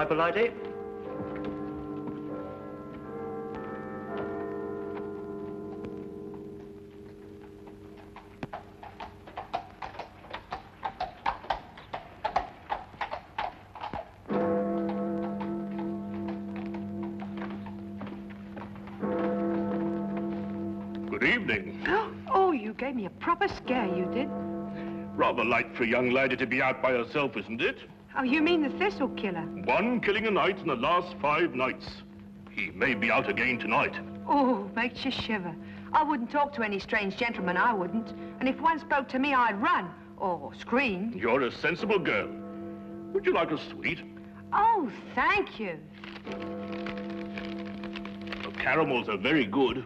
Pipe a lighty? Good evening. Oh, you gave me a proper scare, you did. Rather light for a young lady to be out by herself, isn't it? Oh, you mean the Thistle killer? 1 killing a night in the last 5 nights. He may be out again tonight. Oh, makes you shiver. I wouldn't talk to any strange gentleman, I wouldn't. And if one spoke to me, I'd run. Or scream. You're a sensible girl. Would you like a sweet? Oh, thank you. The caramels are very good.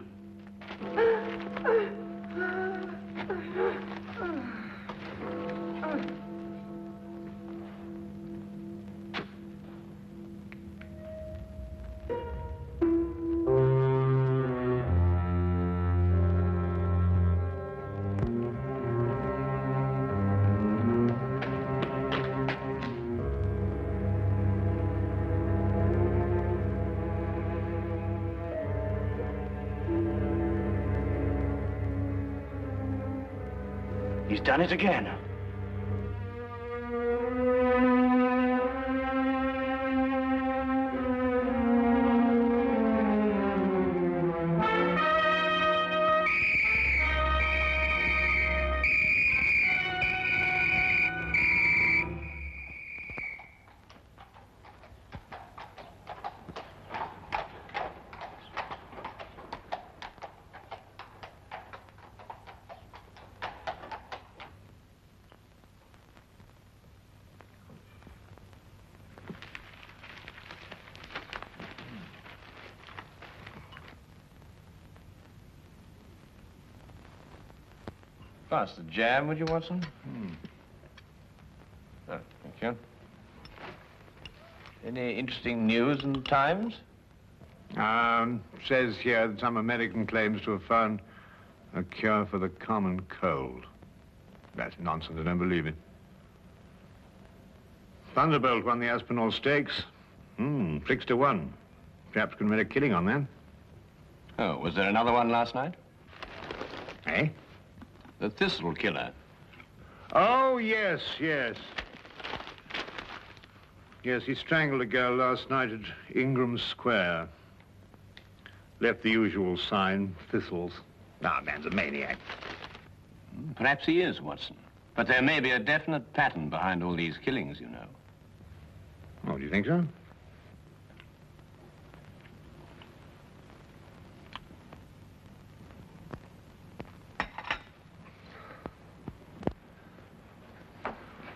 He's done it again. Pass the jam, would you, Watson? Oh, thank you. Any interesting news in the Times? Says here that some American claims to have found a cure for the common cold. That's nonsense, I don't believe it. Thunderbolt won the Aspinall Stakes. 6-1. Perhaps can make a killing on that. Oh, was there another one last night? Eh? The Thistle killer. Oh, yes. Yes, he strangled a girl last night at Ingram Square. Left the usual sign, Thistles. Ah, man's a maniac. Perhaps he is, Watson. But there may be a definite pattern behind all these killings, you know. Oh, do you think so?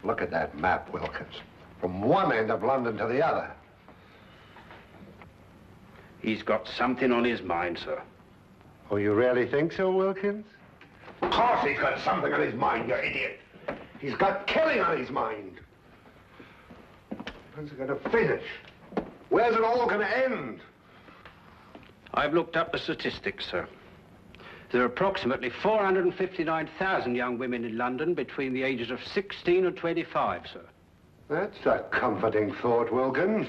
Look at that map, Wilkins. From one end of London to the other. He's got something on his mind, sir. Oh, you really think so, Wilkins? Of course he's got something on his mind, you idiot. He's got killing on his mind. When's it going to finish? Where's it all going to end? I've looked up the statistics, sir. There are approximately 459,000 young women in London between the ages of 16 and 25, sir. That's a comforting thought, Wilkins.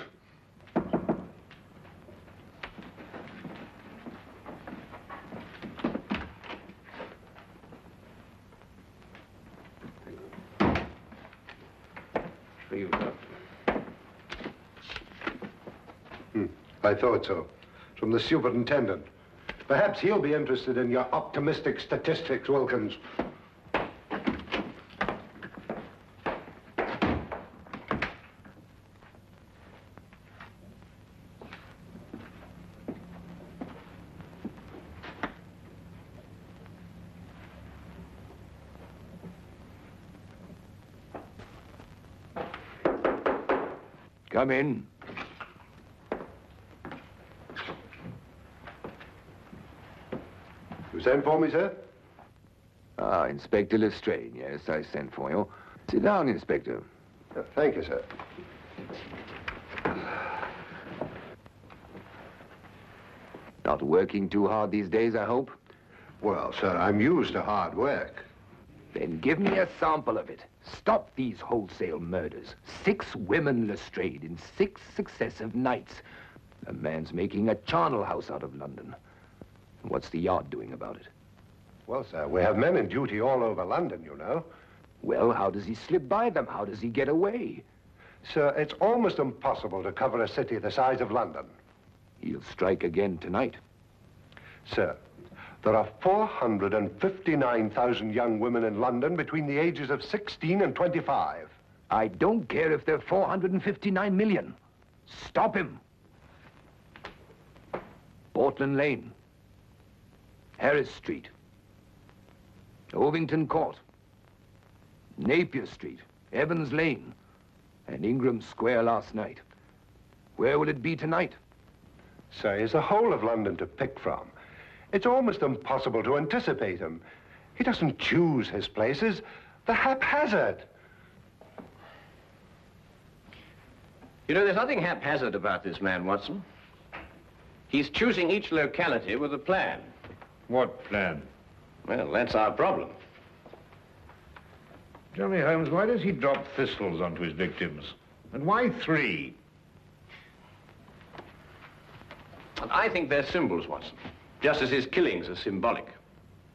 I thought so. From the superintendent. Perhaps he'll be interested in your optimistic statistics, Wilkins. Come in. You sent for me, sir? Ah, Inspector Lestrade. Yes, I sent for you. Sit down, Inspector. Thank you, sir. Not working too hard these days, I hope? Well, sir, I'm used to hard work. Then give me a sample of it. Stop these wholesale murders. 6 women, Lestrade, in 6 successive nights. The man's making a charnel house out of London. What's the Yard doing about it? Well, sir, we have men in duty all over London, you know. Well, how does he slip by them? How does he get away? Sir, it's almost impossible to cover a city the size of London. He'll strike again tonight. Sir, there are 459,000 young women in London between the ages of 16 and 25. I don't care if they're 459 million. Stop him. Portland Lane. Harris Street. Ovington Court. Napier Street. Evans Lane. And Ingram Square last night. Where will it be tonight? Sir, he's the whole of London to pick from. It's almost impossible to anticipate him. He doesn't choose his places. They're haphazard. You know, there's nothing haphazard about this man, Watson. He's choosing each locality with a plan. What plan? Well, that's our problem. Tell me, Holmes, why does he drop thistles onto his victims? And why 3? I think they're symbols, Watson. Just as his killings are symbolic.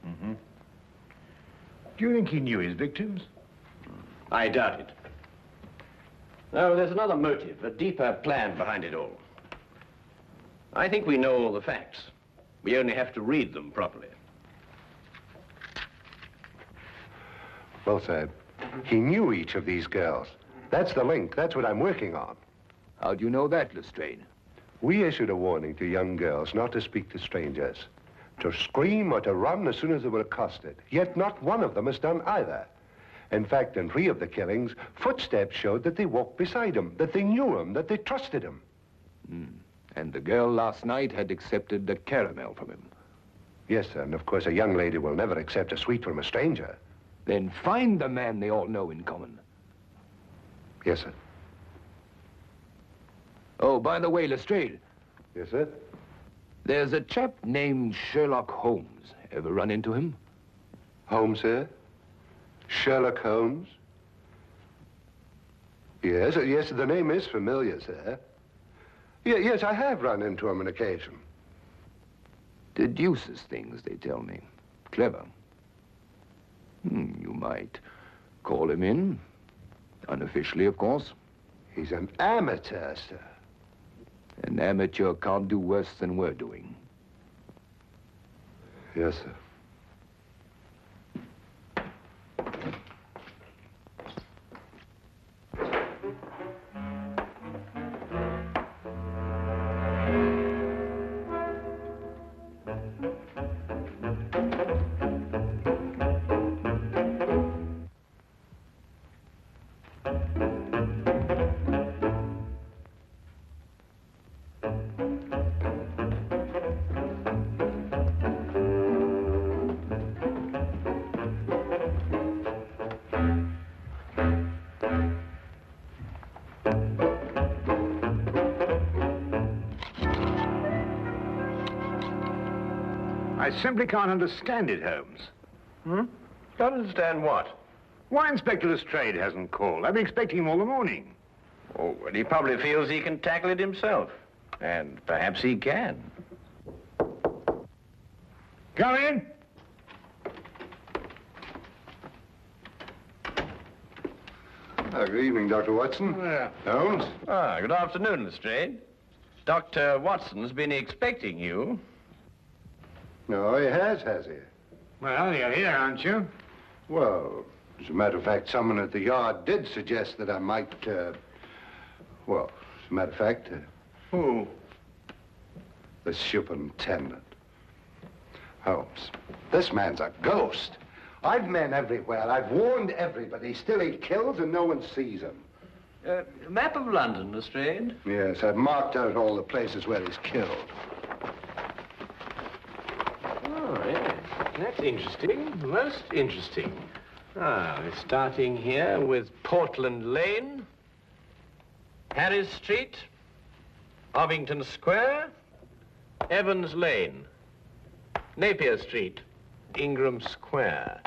Mm-hmm. Do you think he knew his victims? I doubt it. No, there's another motive, a deeper plan behind it all. I think we know all the facts. We only have to read them properly. Well, sir, he knew each of these girls. That's the link. That's what I'm working on. How do you know that, Lestrade? We issued a warning to young girls not to speak to strangers, to scream or to run as soon as they were accosted. Yet not one of them has done either. In fact, in 3 of the killings, footsteps showed that they walked beside him, that they knew him, that they trusted him. And the girl last night had accepted a caramel from him. Yes, sir, and of course a young lady will never accept a sweet from a stranger. Then find the man they all know in common. Yes, sir. Oh, by the way, Lestrade, Yes, sir. there's a chap named Sherlock Holmes. Ever run into him? Holmes, sir? Sherlock Holmes? Yes, yes, the name is familiar, sir. Yes, I have run into him on occasion. Deduces things, they tell me. Clever. You might call him in. Unofficially, of course. He's an amateur, sir. An amateur can't do worse than we're doing. Yes, sir. I simply can't understand it, Holmes. Don't understand what? Why Inspector Lestrade hasn't called? I've been expecting him all the morning. Oh, well, he probably feels he can tackle it himself. And perhaps he can. Come in. Good evening, Dr. Watson. Holmes? Good afternoon, Lestrade. Dr. Watson's been expecting you. No, he has he? Well, you're here, aren't you? Well, as a matter of fact, someone at the Yard did suggest that I might, well, as a matter of fact... Who? The superintendent. Holmes, this man's a ghost. I've men everywhere. I've warned everybody. Still he kills and no one sees him. Map of London, Lestrade. Yes, I've marked out all the places where he's killed. Oh, yes. That's interesting. Most interesting. We're starting here with Portland Lane, Harris Street, Ovington Square, Evans Lane, Napier Street, Ingram Square.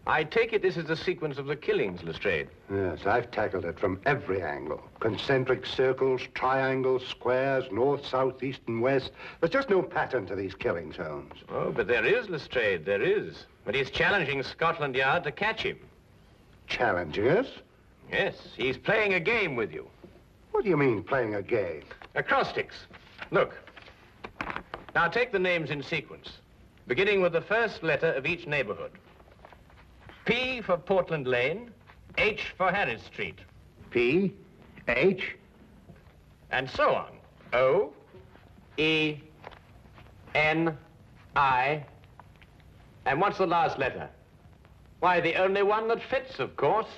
I take it this is the sequence of the killings, Lestrade. Yes, I've tackled it from every angle. Concentric circles, triangles, squares, north, south, east, and west. There's just no pattern to these killings, Holmes. Oh, but there is, Lestrade, there is. But he's challenging Scotland Yard to catch him. Challenging us? Yes, he's playing a game with you. What do you mean, playing a game? Acrostics. Look. Now take the names in sequence, beginning with the first letter of each neighborhood. P for Portland Lane, H for Harris Street. P, H. And so on. O, E, N, I. And what's the last letter? Why, the only one that fits, of course.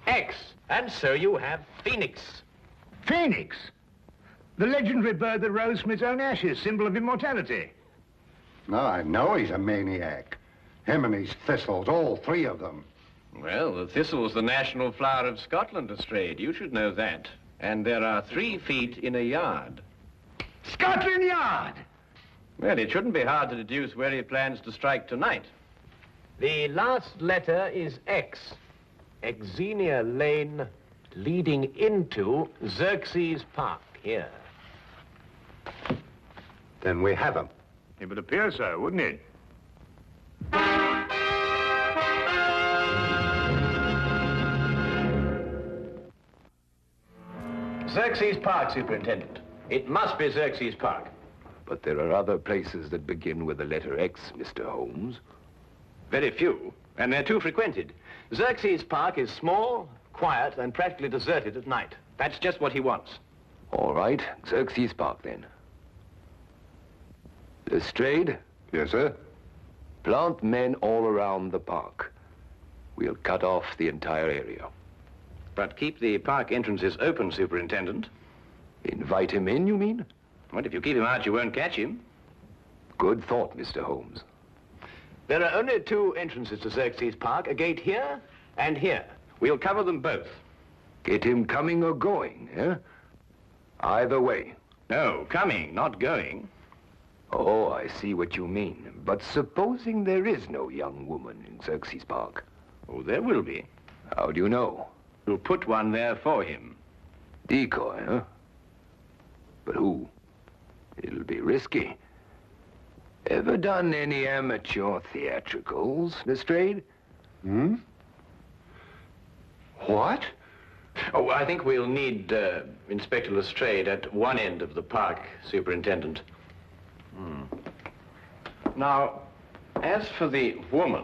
X. And so you have Phoenix. Phoenix? The legendary bird that rose from its own ashes, symbol of immortality. No, I know he's a maniac. Him and his thistles, all three of them. Well, the thistle's the national flower of Scotland, Lestrade. You should know that. And there are 3 feet in a yard. Scotland Yard! Well, it shouldn't be hard to deduce where he plans to strike tonight. The last letter is X. Xenia Lane leading into Xerxes Park, here. Then we have him. It would appear so, wouldn't it? Xerxes Park, Superintendent. It must be Xerxes Park. But there are other places that begin with the letter X, Mr. Holmes. Very few, and they're too frequented. Xerxes Park is small, quiet, and practically deserted at night. That's just what he wants. All right, Xerxes Park, then. Lestrade, Yes, sir? plant men all around the park. We'll cut off the entire area. But keep the park entrances open, Superintendent. Invite him in, you mean? What, if you keep him out, you won't catch him? Good thought, Mr. Holmes. There are only 2 entrances to Xerxes Park, a gate here and here. We'll cover them both. Get him coming or going, eh? Either way. No, coming, not going. Oh, I see what you mean. But supposing there is no young woman in Xerxes Park? Oh, there will be. How do you know? We'll put one there for him. Decoy, huh? But who? It'll be risky. Ever done any amateur theatricals, Lestrade? Hmm? What? Oh, I think we'll need Inspector Lestrade at one end of the park, Superintendent. Now, as for the woman...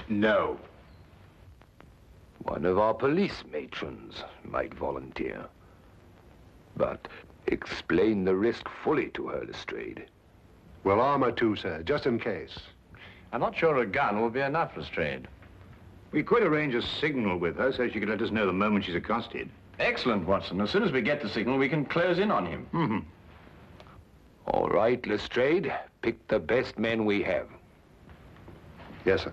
No. One of our police matrons might volunteer. But explain the risk fully to her, Lestrade. Well, armor too, sir, just in case. I'm not sure a gun will be enough, Lestrade. We could arrange a signal with her so she could let us know the moment she's accosted. Excellent, Watson. As soon as we get the signal, we can close in on him. Mm-hmm. All right, Lestrade. Pick the best men we have. Yes, sir.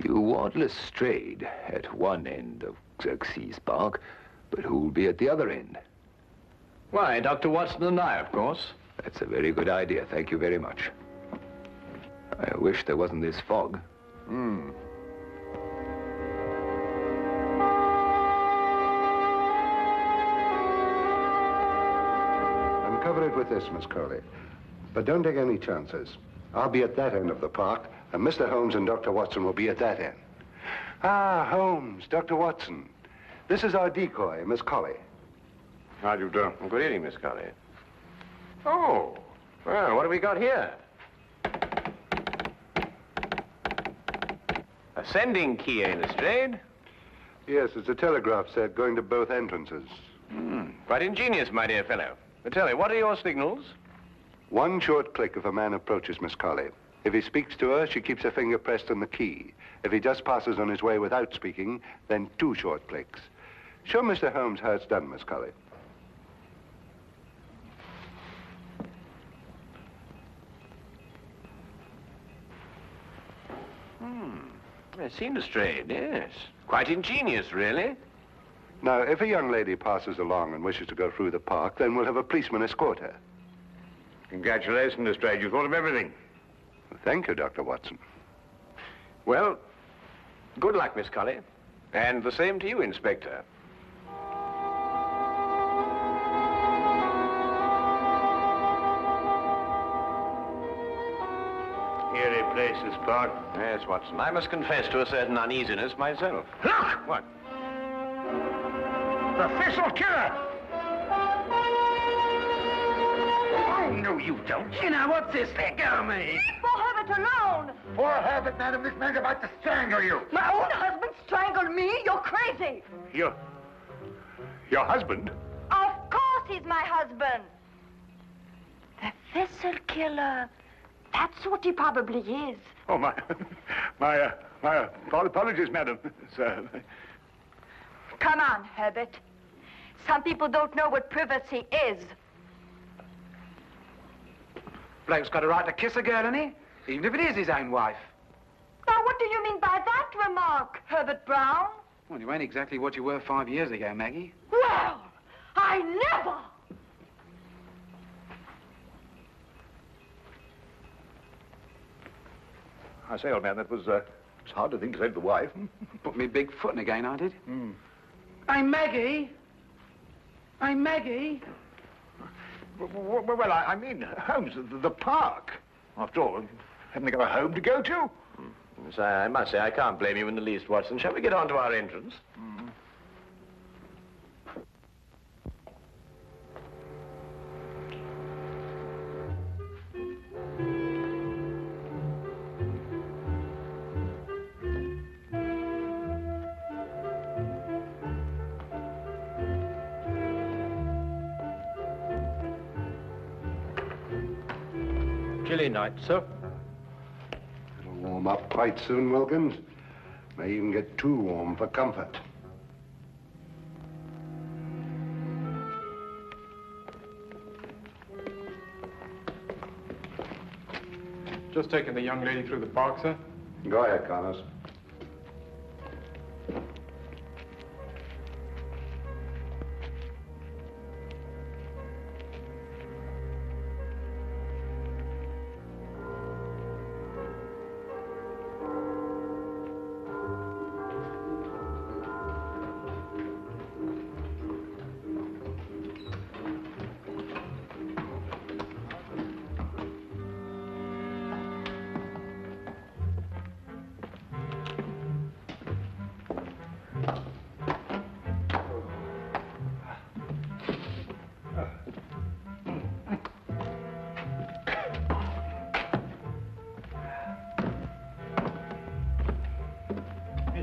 You want Lestrade at one end of Xerxes Park, but who'll be at the other end? Why, Dr. Watson and I, of course. That's a very good idea. Thank you very much. I wish there wasn't this fog. Cover it with this, Miss Crowley. But don't take any chances. I'll be at that end of the park, and Mr. Holmes and Dr. Watson will be at that end. Ah, Holmes, Dr. Watson. This is our decoy, Miss Colley. How do you do? Good evening, Miss Colley. Oh, well, what have we got here? A sending key, eh, Lestrade? Yes, it's a telegraph set going to both entrances. Quite ingenious, my dear fellow. But tell me, what are your signals? One short click if a man approaches Miss Colley. If he speaks to her, she keeps her finger pressed on the key. If he just passes on his way without speaking, then 2 short clicks. Show Mr. Holmes how it's done, Miss Colley. It seemed strange, yes. Quite ingenious, really. Now, if a young lady passes along and wishes to go through the park, then we'll have a policeman escort her. Congratulations, Lestrade. You thought of everything. Thank you, Dr. Watson. Well, good luck, Miss Colley. And the same to you, Inspector. Eerie place, this park. Yes, Watson. I must confess to a certain uneasiness myself. Look! What? The Thistle killer! Oh, no, you don't. You know, what's this? Let go of me. Leave poor Herbert alone. Poor Herbert, madam, this man's about to strangle you. My own husband strangled me? You're crazy. Your husband? Of course he's my husband. The Thistle killer. That's what he probably is. Oh, my apologies, madam, sir. Come on, Herbert. Some people don't know what privacy is. Bloke's got a right to kiss a girl, hasn't he? Even if it is his own wife. Now, what do you mean by that remark, Herbert Brown? Well, you ain't exactly what you were 5 years ago, Maggie. Well, I never! I say, old man, that was, it's hard to think to save the wife. Put me big foot in again, I did. Hey, Maggie! Hey, Maggie! Well, I mean, Holmes, the park. After all, haven't they got a home to go to? Yes, I must say, I can't blame you in the least, Watson. Shall we get on to our entrance? Chilly night, sir. It'll warm up quite soon, Wilkins. May even get too warm for comfort. Just taking the young lady through the park, sir. Go ahead, Connors.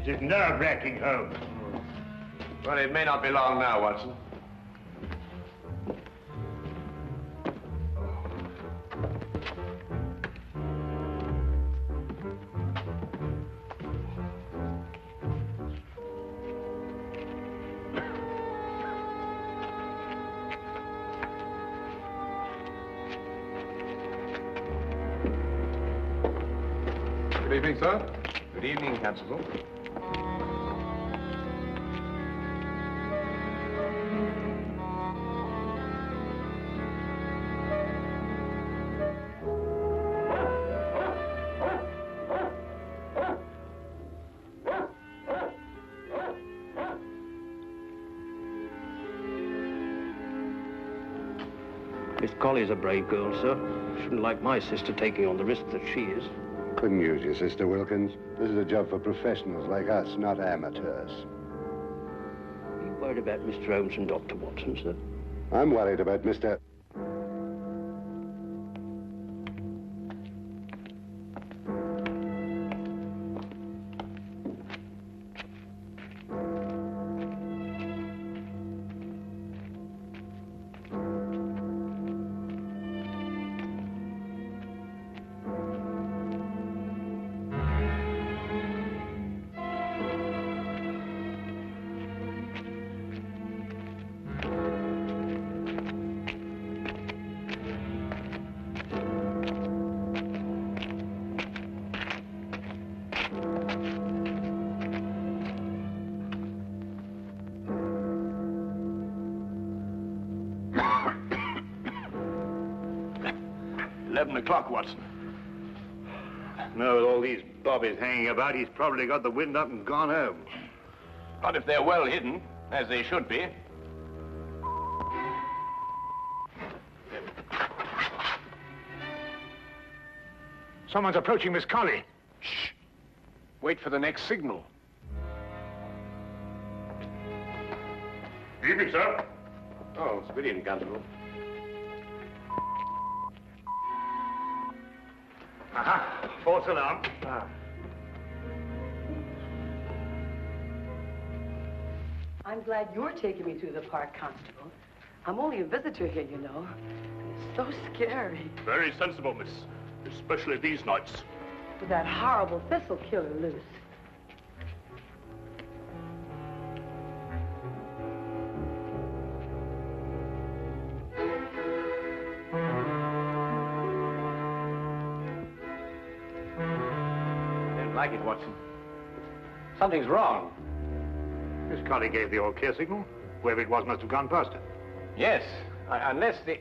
This is nerve-wracking, Holmes. Well, it may not be long now, Watson. Good evening, sir. Good evening, Constable. Miss Colley's a brave girl, sir. Shouldn't like my sister taking on the risk that she is. Couldn't use your sister, Wilkins. This is a job for professionals like us, not amateurs. Are you worried about Mr. Holmes and Dr. Watson, sir? I'm worried about Mr. 11 o'clock, Watson. No, with all these bobbies hanging about, he's probably got the wind up and gone home. Not if they're well hidden, as they should be. Someone's approaching Miss Colley. Shh. Wait for the next signal. Evening, sir. Oh, civilian constable. Aha, false alarm. I'm glad you're taking me through the park, Constable. I'm only a visitor here, you know. It's so scary. Very sensible, miss. Especially these nights. With that horrible Thistle killer loose. Don't like it, Watson. Something's wrong. Miss Colley gave the all-clear signal. Whoever it was must have gone past her. Yes, unless the...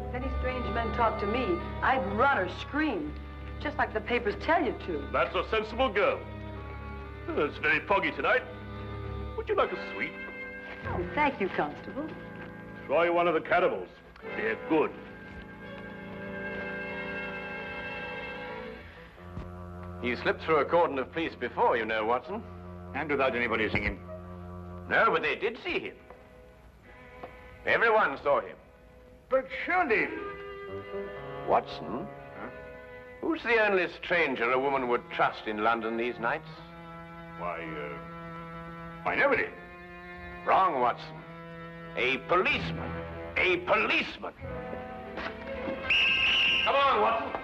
If any strange men talk to me, I'd run or scream. Just like the papers tell you to. That's a sensible girl. It's very foggy tonight. Would you like a sweet? Oh, thank you, Constable. Try one of the cannibals. They're good. He slipped through a cordon of police before, you know, Watson. And without anybody seeing him. No, but they did see him. Everyone saw him. But surely... Watson? Who's the only stranger a woman would trust in London these nights? Why, nobody. Wrong, Watson. A policeman. A policeman. Come on, Watson.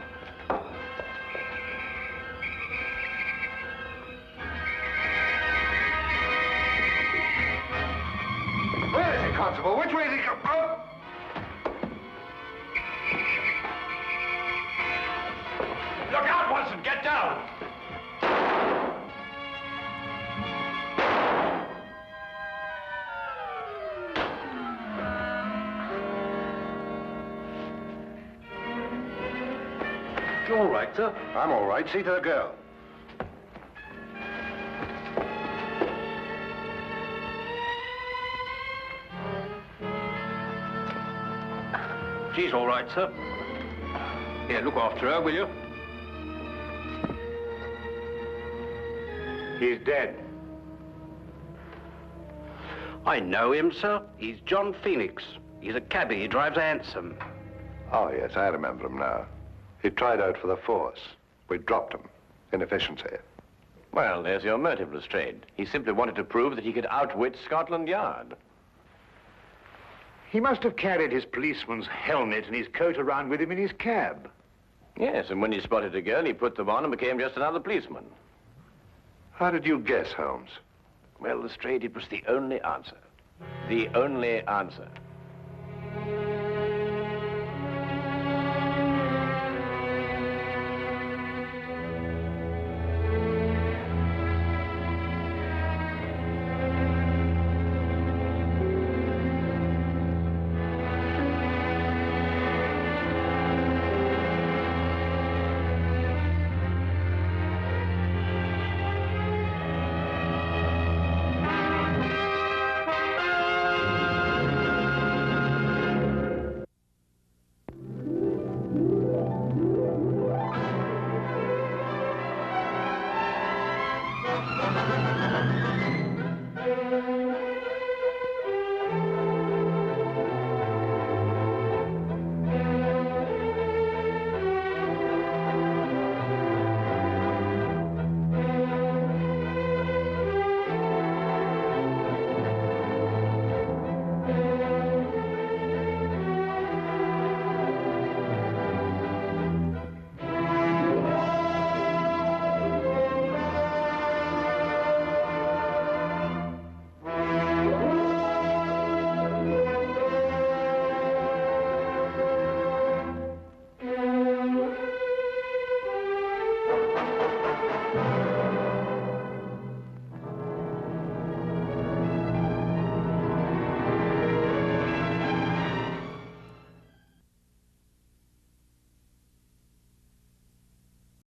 Where is he, Constable? Which way is he come? Oh! Look out, Watson! Get down! You all right, sir? I'm all right. See to the girl. She's all right, sir. Here, look after her, will you? He's dead. I know him, sir. He's John Phoenix. He's a cabbie. He drives a hansom. Oh, yes, I remember him now. He tried out for the force. We dropped him. Inefficiency. Well, there's your motive, Lestrade. He simply wanted to prove that he could outwit Scotland Yard. He must have carried his policeman's helmet and his coat around with him in his cab. Yes, and when he spotted a girl, he put them on and became just another policeman. How did you guess, Holmes? Well, Lestrade, it was the only answer. The only answer.